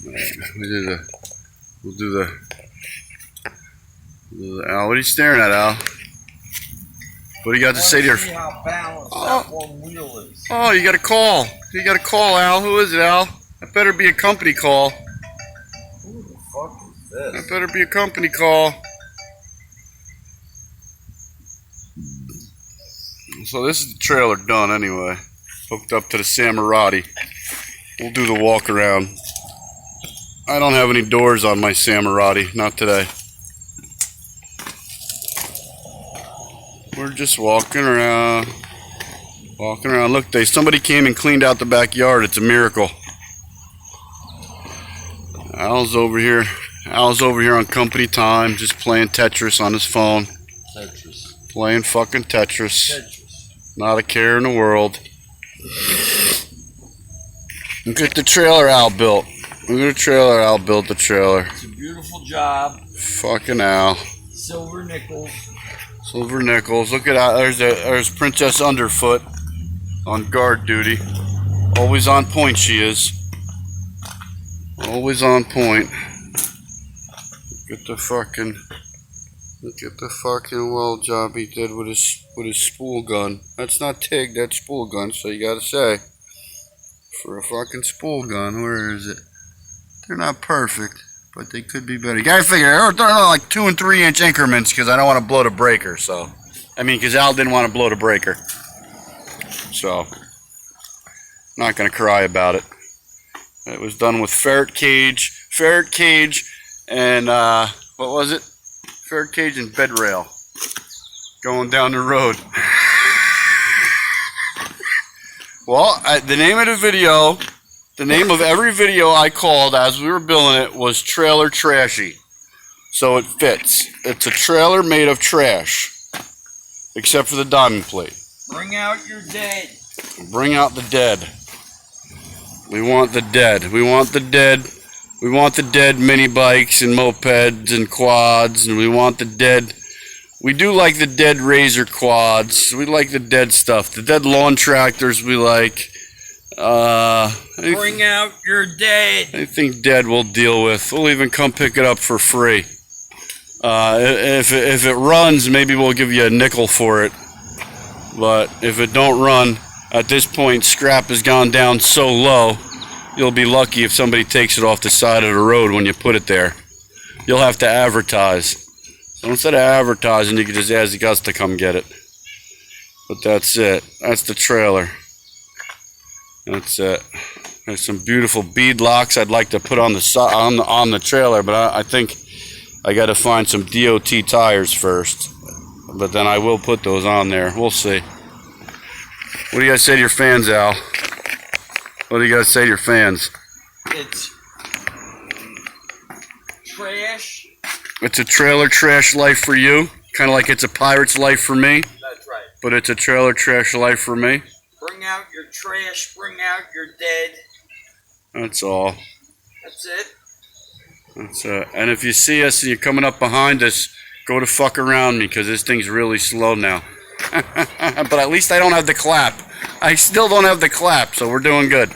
We'll do the Al, what are you staring at, Al? What do you got to say to your... How balanced that one wheel is. Oh, you got a call. You got a call, Al. Who is it, Al? That better be a company call. Who the fuck is this? That better be a company call. So this is the trailer done anyway. Hooked up to the Samarati. We'll do the walk around. I don't have any doors on my Samarati. Not today. We're just walking around. Walking around. Look, somebody came and cleaned out the backyard. It's a miracle. Al's over here. Al's over here on company time, just playing Tetris on his phone. Tetris. Playing fucking Tetris. Tetris. Not a care in the world. Look at the trailer Al built. Look at the trailer Al built the trailer. It's a beautiful job. Fucking Al. Silver nickels. Silver nickels. Look at that. There's Princess Underfoot on guard duty. Always on point she is. Always on point. Look at the fucking weld job he did with his spool gun. That's not TIG, that's spool gun, so you gotta say. For a fucking spool gun, where is it? They're not perfect, but they could be better. You gotta figure, they're like 2 and 3 inch increments because I don't want to blow the breaker, so. I mean, because Al didn't want to blow the breaker. So, not gonna cry about it. It was done with ferret cage, and what was it? Ferret cage and bed rail. Going down the road. Well, the name of the video, the name of every video I called as we were building it was Trailer Trashy. So it fits. It's a trailer made of trash. Except for the diamond plate. Bring out your dead. Bring out the dead. We want the dead. We want the dead. We want the dead mini bikes and mopeds and quads, and we want the dead. We do like the dead Razor quads. We like the dead stuff. The dead lawn tractors we like. Bring out your dead. I think dead we'll deal with. We'll even come pick it up for free. If it runs, maybe we'll give you a nickel for it. But if it don't run, at this point, scrap has gone down so low, you'll be lucky if somebody takes it off the side of the road when you put it there. You'll have to advertise. So instead of advertising, you can just ask the guys to come get it. But that's it. That's the trailer. That's it. There's some beautiful bead locks I'd like to put on the trailer, but I think I got to find some DOT tires first. But then I will put those on there. We'll see. What do you guys say to your fans, Al? What do you guys say to your fans? It's trash. It's a trailer trash life for you. Kind of like it's a pirate's life for me. That's right. But it's a trailer trash life for me. Bring out your trash. Bring out your dead. That's all. That's it. That's it. And if you see us and you're coming up behind us, go to fuck around me because this thing's really slow now. But at least I don't have the clap. I still don't have the clap, so we're doing good.